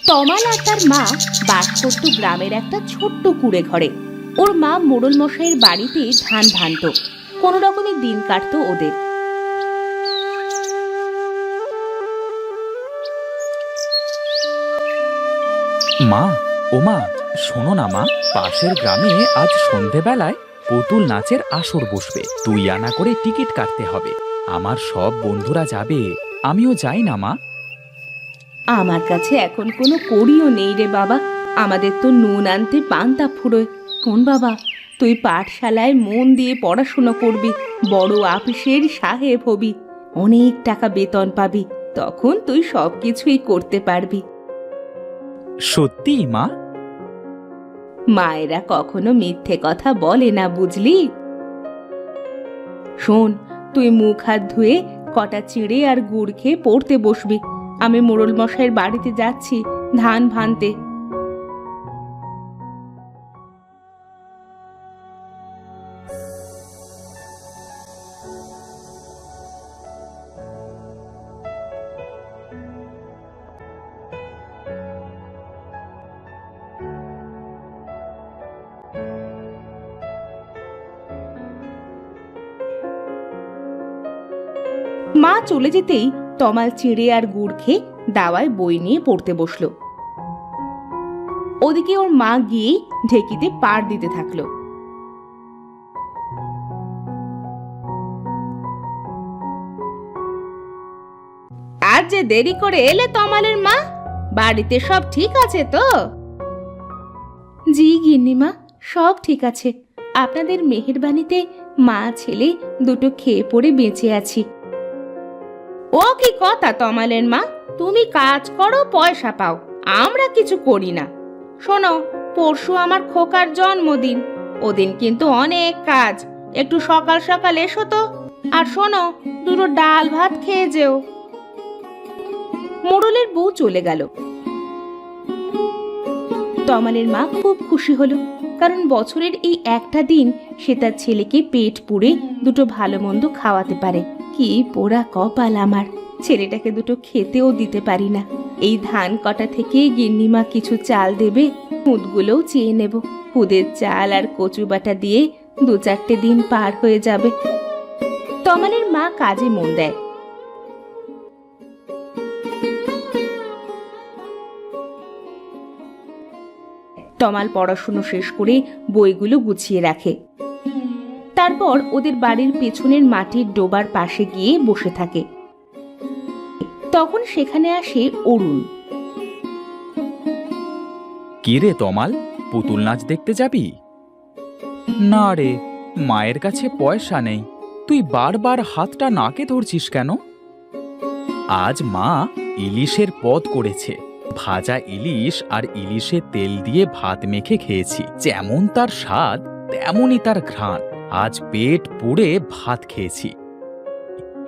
তমাল আর তার মা বাস করত গ্রামের একটা ছোট্ট কুড়ে ঘরে। ওর মা মোড়ল মশাইয়ের বাড়িতে ধান ভানত। কোনো রকমের দিন কাটতো ওদের। মা, ও মা, শোনো না মা, পাশের গ্রামে আজ সন্ধেবেলায় পুতুল নাচের আসর বসবে। 2 আনা করে টিকিট কাটতে হবে। আমার সব বন্ধুরা যাবে, আমিও যাই না মা। আমার কাছে এখন কোনো কড়িও নেই রে বাবা। আমাদের তো নুন আনতে পান্তা ফুরোয়। শোন বাবা, তুই পাঠশালায় মন দিয়ে পড়াশোনা করবি, বড় আপিসের সাহেব হবি, অনেক টাকা বেতন পাবি, তখন তুই সব কিছুই করতে পারবি। সত্যি মা? মায়েরা কখনো মিথ্যে কথা বলে না, বুঝলি? শোন, তুই মুখ হাত ধুয়ে কটা চিড়ে আর গুড় খেয়ে পড়তে বসবি। আমি মোড়ল মশাইয়ের বাড়িতে যাচ্ছি ধান ভানতে। মা চলে যেতেই তমাল চিড়ে আর গুড় খেয়ে দাওয়ায় বই নিয়ে পড়তে বসলো। ওদিকে ওর মা গিয়ে ঢেকিতে পাড় দিতে থাকলো। আজ যে দেরি করে এলে তমালের মা, বাড়িতে সব ঠিক আছে তো? জি গিন্নিমা, সব ঠিক আছে। আপনাদের মেহেরবানিতে মা ছেলে দুটো খেয়ে পড়ে বেঁচে আছি। ও কি কথা তমালের মা, তুমি কাজ করো পয়সা পাও, আমরা কিছু করি না। শোনো, পরশু আমার খোকার জন্মদিন, ওদিন কিন্তু অনেক কাজ, একটু সকাল সকাল এসো তো। আর শোনো, দুটো ডাল ভাত খেয়ে যেও। মোড়লের বউ চলে গেল। তমালের মা খুব খুশি হলো, কারণ বছরের এই একটা দিন সে তার ছেলেকে পেট পুড়ে দুটো ভালো মন্দ খাওয়াতে পারে। কি পোড়া কপাল আমার, ছেলেটাকে দুটো খেতেও দিতে পারি না। এই ধান কটা থেকে গিন্নিমা কিছু চাল দেবে, খুদগুলোও চেয়ে নেব। খুদের চাল আর কচু বাটা দিয়ে 2-4টে দিন পার হয়ে যাবে। তমালের মা কাজে মন দেয়। তমাল পড়াশুনো শেষ করে বইগুলো গুছিয়ে রাখে। তারপর ওদের বাড়ির পেছনের মাটির ডোবার পাশে গিয়ে বসে থাকে। তখন সেখানে আসে অরুণ। কি রে তমাল, পুতুল নাচ দেখতে যাবি? না রে, মায়ের কাছে পয়সা নেই। তুই বারবার হাতটা নাকে ধরছিস কেন? আজ মা ইলিশের পদ করেছে। ভাজা ইলিশ আর ইলিশে তেল দিয়ে ভাত মেখে খেয়েছি। যেমন তার স্বাদ তেমনই তার ঘ্রাণ। আজ পেট পুড়ে ভাত খেয়েছি।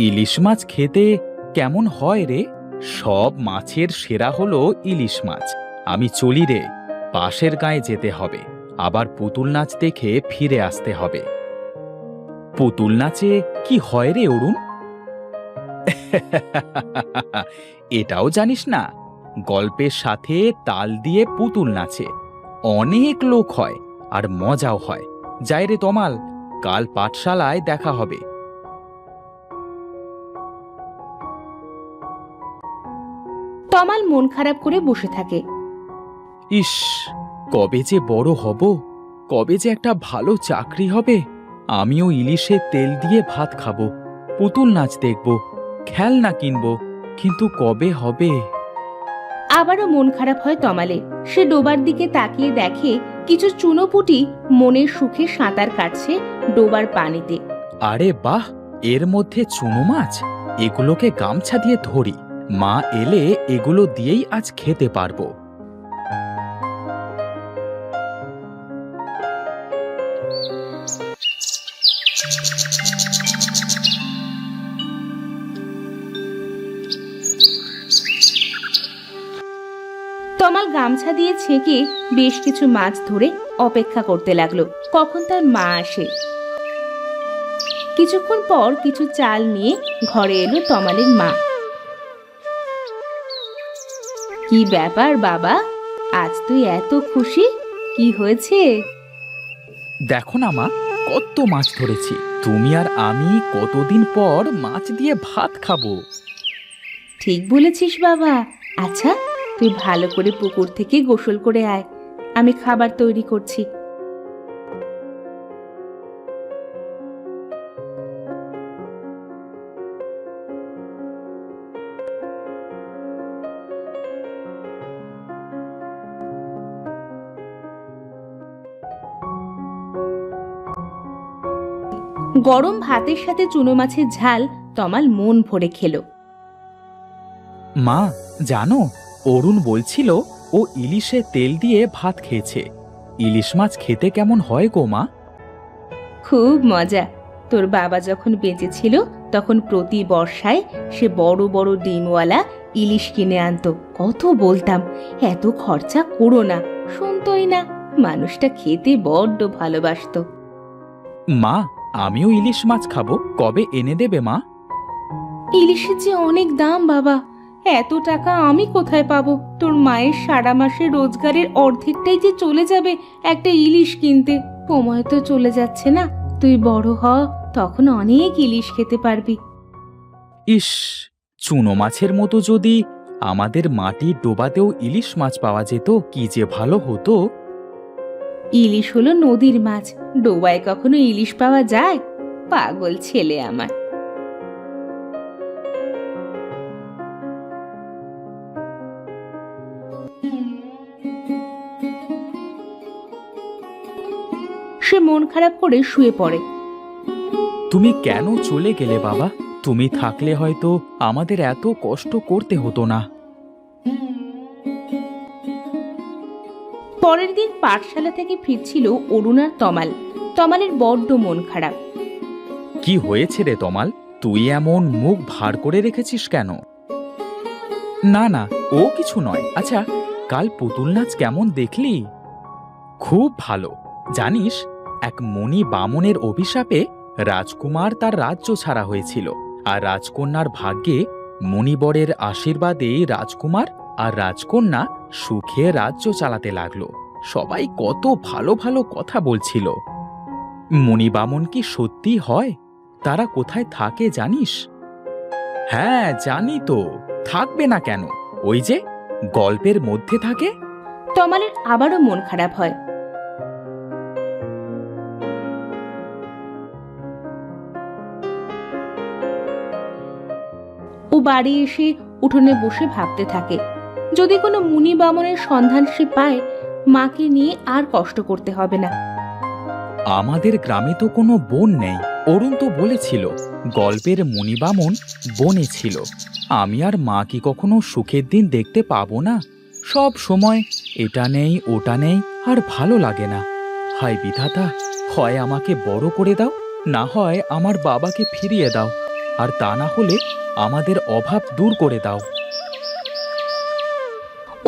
ইলিশ মাছ খেতে কেমন হয় রে? সব মাছের সেরা হলো ইলিশ মাছ। আমি চলি রে, পাশের গাঁয়ে যেতে হবে, আবার পুতুল নাচ দেখে ফিরে আসতে হবে। পুতুল নাচে কি হয় রে অরুণ? এটাও জানিস না? গল্পের সাথে তাল দিয়ে পুতুল নাচে। অনেক লোক হয় আর মজাও হয়। যাই রে তমাল, কাল পাঠশালায় দেখা হবে। তমাল মন খারাপ করে বসে থাকে। ইস, কবে যে বড় হব, কবে যে একটা ভালো চাকরি হবে। আমিও ইলিশের তেল দিয়ে ভাত খাবো, পুতুল নাচ দেখব, খেলনা কিনবো, কিন্তু কবে হবে? আবারও মন খারাপ হয় তমালের। সে ডোবার দিকে তাকিয়ে দেখে কিছু চুনোপুটি মনের সুখে সাঁতার কাটছে ডোবার পানিতে। আরে বাহ, এর মধ্যে চুনো মাছ। এগুলোকে গামছা দিয়ে ধরি, মা এলে এগুলো দিয়েই আজ খেতে পারবো। তমাল গামছা দিয়ে ছেঁকে বেশ কিছু মাছ ধরে অপেক্ষা করতে লাগলো কখন তার মা আসে। কিছুক্ষণ পর কিছু চাল নিয়ে ঘরে এলো তমালের মা। কি ব্যাপার বাবা, আজ তুই এত খুশি? কি হয়েছে? দেখো না মা, কত মাছ ধরেছি। তুমি আর আমি কতদিন পর মাছ দিয়ে ভাত খাবো। ঠিক বলেছিস বাবা। আচ্ছা, তুই ভালো করে পুকুর থেকে গোসল করে আয়, আমি খাবার তৈরি করছি। গরম ভাতের সাথে চুনো মাছের ঝাল তমাল মন ভরে খেলো। মা জানো, অরুণ বলছিল ও ইলিশে তেল দিয়ে ভাত খেয়েছে। ইলিশ মাছ খেতে কেমন হয় গো মা? খুব মজা। তোর বাবা যখন বেঁচে ছিল তখন প্রতি বর্ষায় সে বড় বড় ডিমওয়ালা ইলিশ কিনে আনতো। কত বলতাম এত খরচা করো না, শুনতোই না। মানুষটা খেতে বড্ড ভালোবাসতো। মা, আমিও ইলিশ মাছ খাবো, কবে এনে দেবে মা? ইলিশের যে অনেক দাম বাবা, এত টাকা আমি কোথায় পাবো? তোর মায়ের সারা মাসের রোজগারের অর্ধেকটাই যে চলে যাবে একটা ইলিশ কিনতে। সময় তো চলে যাচ্ছে না, তুই বড় হ, তখন অনেক ইলিশ খেতে পারবি। ইস, চুনো মাছের মতো যদি আমাদের মাটির ডোবাতেও ইলিশ মাছ পাওয়া যেত, কি যে ভালো হতো। ইলিশ হলো নদীর মাছ, ডোবায় কখনো ইলিশ পাওয়া যায়? পাগল ছেলে আমার। সে মন খারাপ করে শুয়ে পড়ে। তুমি কেন চলে গেলে বাবা? তুমি থাকলে হয়তো আমাদের এত কষ্ট করতে হতো না। পরের দিন পাঠশালা থেকে ফিরছিল অরুণ আর তমাল। তমালের বড্ড মন খারাপ। কি হয়েছে রে তমাল? তুই এমন মুখ ভার করে রেখেছিস কেন? না না, ও কিছু নয়। আচ্ছা, কাল পুতুল নাচ কেমন দেখলি? খুব ভালো। জানিস, এক মুনি বামনের অভিশাপে রাজকুমার তার রাজ্য ছাড়া হয়েছিল, আর রাজকন্যার ভাগ্যে মুনিবরের আশীর্বাদে রাজকুমার আর রাজকন্যা সুখে রাজ্য চালাতে লাগলো। সবাই কত ভালো ভালো কথা বলছিল। মুনি বামন কি সত্যি হয়? তারা কোথায় থাকে জানিস? হ্যাঁ জানি তো, থাকবে না কেন? ওই যে গল্পের মধ্যে থাকে। তমালের আবারও মন খারাপ হয়। ও বাড়ি এসে উঠোনে বসে ভাবতে থাকে, যদি কোনো মুনি বামনের সন্ধান সে পায়, মাকে নিয়ে আর কষ্ট করতে হবে না। আমাদের গ্রামে তো কোনো বন নেই। অরুণ তো বলেছিল গল্পের মুনি বামন বনে ছিল। আমি আর মা কি কখনো সুখের দিন দেখতে পাবো না? সব সময় এটা নেই ওটা নেই, আর ভালো লাগে না। হায় বিধাতা, হয় আমাকে বড় করে দাও, না হয় আমার বাবাকে ফিরিয়ে দাও, আর তা না হলে আমাদের অভাব দূর করে দাও।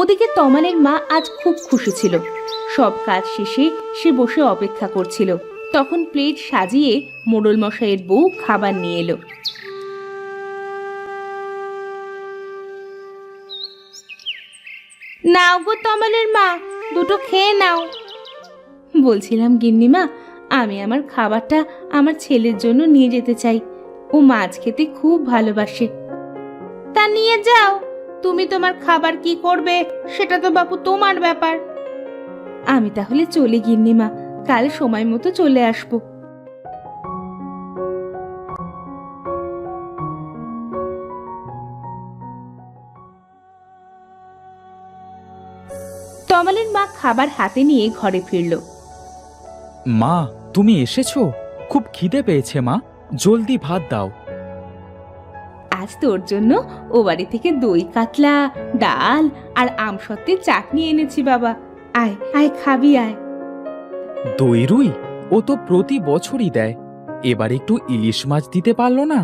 ওদিকে তমালের মা আজ খুব খুশি ছিল। সব কাজ শেষে সে বসে অপেক্ষা করছিল। তখন প্লেট সাজিয়ে মোড়ল মশাইয়ের বউ খাবার নিয়ে এলো। নাও গো তমালের মা, দুটো খেয়ে নাও। বলছিলাম গিন্নিমা, আমি আমার খাবারটা আমার ছেলের জন্য নিয়ে যেতে চাই। ও মাছ খেতে খুব ভালোবাসে। তা নিয়ে যাও, তুমি তোমার খাবার কি করবে সেটা তো বাপু তোমার ব্যাপার। আমি তাহলে চলে গিন্নিমা, কাল সময় মতো চলে আসবো। তমালের মা খাবার হাতে নিয়ে ঘরে ফিরল। মা, তুমি এসেছো? খুব খিদে পেয়েছে মা, জলদি ভাত দাও। আজ তোর জন্য ও বাড়ি থেকে দই কাতলা, ডাল আর আমসত্ত্বের চাটনি এনেছি বাবা। আয় আয়, খাবি আয়। দই রুই? ও তো প্রতি বছরই দেয়, এবার একটু ইলিশ মাছ দিতে পারলো না?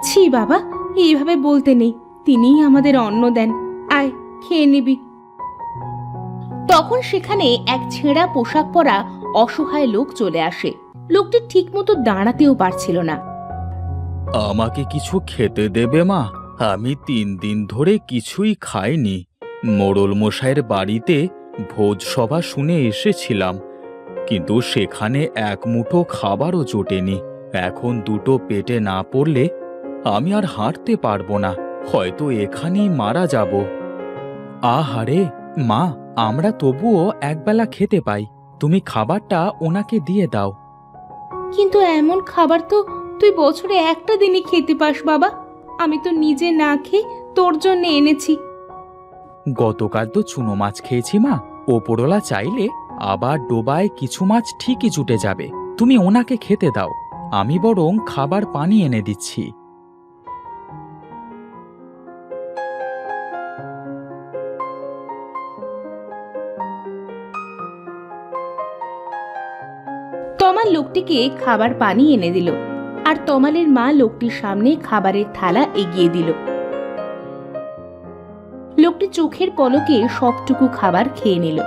ছি বাবা, এইভাবে বলতে নেই, তিনিই আমাদের অন্ন দেন। আয়, খেয়ে নিবি। তখন সেখানে এক ছেঁড়া পোশাক পরা অসহায় লোক চলে আসে। লোকটি ঠিক মতো দাঁড়াতেও পারছিল না। আমাকে কিছু খেতে দেবে মা? আমি 3 দিন ধরে কিছুই খাইনি। মোড়ল মশাইয়ের বাড়িতে ভোজসভা শুনে এসেছিলাম, কিন্তু সেখানে এক মুঠো খাবারও জোটেনি। এখন দুটো পেটে না পড়লে আমি আর হাঁটতে পারবো না, হয়তো এখানেই মারা যাব। আহারে মা, আমরা তবুও একবেলা খেতে পাই, তুমি খাবারটা ওনাকে দিয়ে দাও। কিন্তু এমন খাবার তো তুই বছরে একটা দিনই খেতে পাস বাবা। আমি তো নিজে না খেয়ে তোর জন্য এনেছি। গতকাল তো চুনো মাছ খেয়েছি মা, ওপরওয়ালা চাইলে আবার ডোবায় কিছু মাছ ঠিকই জুটে যাবে। তুমি ওনাকে খেতে দাও, আমি বরং খাবার পানি এনে দিচ্ছি। তমাল লোকটিকে খাবার পানি এনে দিল, আর তমালের মা লোকটির সামনে খাবারের থালা এগিয়ে দিল। লোকটি চোখের পলকে সবটুকু খাবার খেয়ে নিল।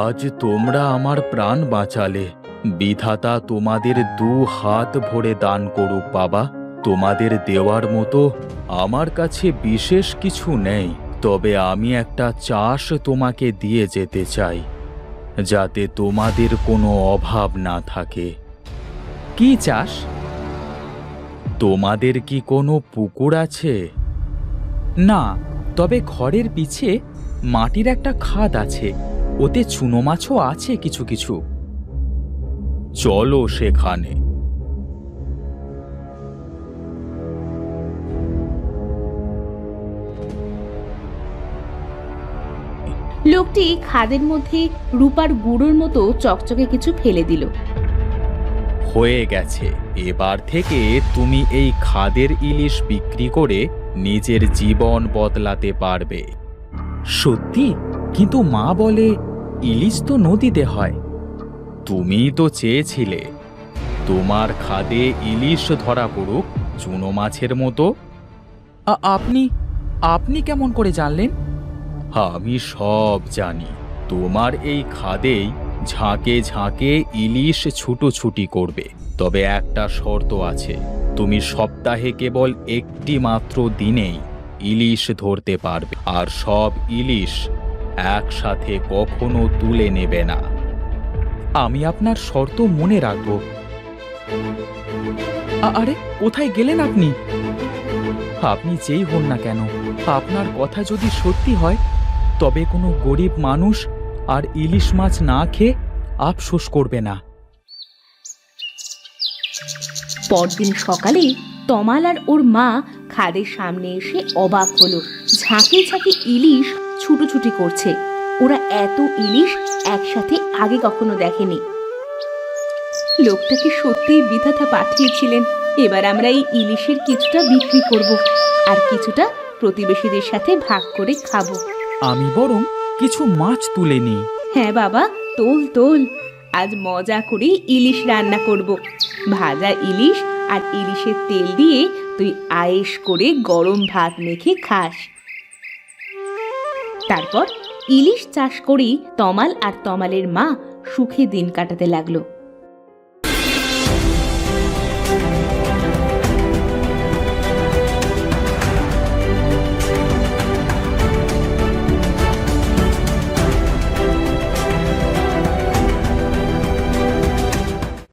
আজ তোমরা আমার প্রাণ বাঁচালে, বিধাতা তোমাদের 2 হাত ভরে দান করুক বাবা। তোমাদের দেওয়ার মতো আমার কাছে বিশেষ কিছু নেই, তবে আমি একটা চাষ তোমাকে দিয়ে যেতে চাই, যাতে তোমাদের কোনো অভাব না থাকে। কি চাষ? তোমাদের কি কোনো পুকুর আছে? না, তবে ঘরের পিছে মাটির একটা খাদ আছে, ওতে চুনো মাছও আছে কিছু কিছু। চলো সেখানে। লোকটি খাদের মধ্যে রূপার গুঁড়োর মতো চকচকে কিছু ফেলে দিল। হয়ে গেছে, এবার থেকে তুমি এই খাদের ইলিশ বিক্রি করে নিজের জীবন বদলাতে পারবে। সত্যি? কিন্তু মা বলে ইলিশ তো নদীতে হয়। তুমি তো চেয়েছিলে তোমার খাদে ইলিশ ধরা পড়ুক চুনো মাছের মতো। আপনি আপনি কেমন করে জানলেন? আমি সব জানি। তোমার এই খাদেই ঝাঁকে ঝাঁকে ইলিশ ছুটোছুটি করবে, তবে একটা শর্ত আছে, তুমি সপ্তাহে কেবল একটি মাত্র দিনেই ইলিশ ধরতে পারবে, আর সব ইলিশ একসাথে কখনো তুলে নেবে না। আমি আপনার শর্ত মনে রাখব। আরে কোথায় গেলেন আপনি? আপনি যেই হন না কেন, আপনার কথা যদি সত্যি হয়, তবে কোনো গরিব মানুষ আর ইলিশ মাছ না খেয়ে আফসোস করবে না। পরদিন সকালে তমাল আর ওর মা খাদের সামনে এসে অবাক হলো। ঝাঁকে ঝাঁকে ইলিশ ছুটোছুটি করছে। ওরা এত ইলিশ একসাথে আগে কখনো দেখেনি। লোকটাকে সত্যিই বিধাতা পাঠিয়েছিলেন। এবার আমরা এই ইলিশের কিছুটা বিক্রি করব, আর কিছুটা প্রতিবেশীদের সাথে ভাগ করে খাবো। আমি বরং কিছু মাছ তুলে নিই। হ্যাঁ বাবা, তোল তোল। আজ মজা করে ইলিশ রান্না করব। ভাজা ইলিশ আর ইলিশের তেল দিয়ে তুই আয়েশ করে গরম ভাত মেখে খাস। তারপর ইলিশ চাষ করেই তমাল আর তমালের মা সুখে দিন কাটাতে লাগলো।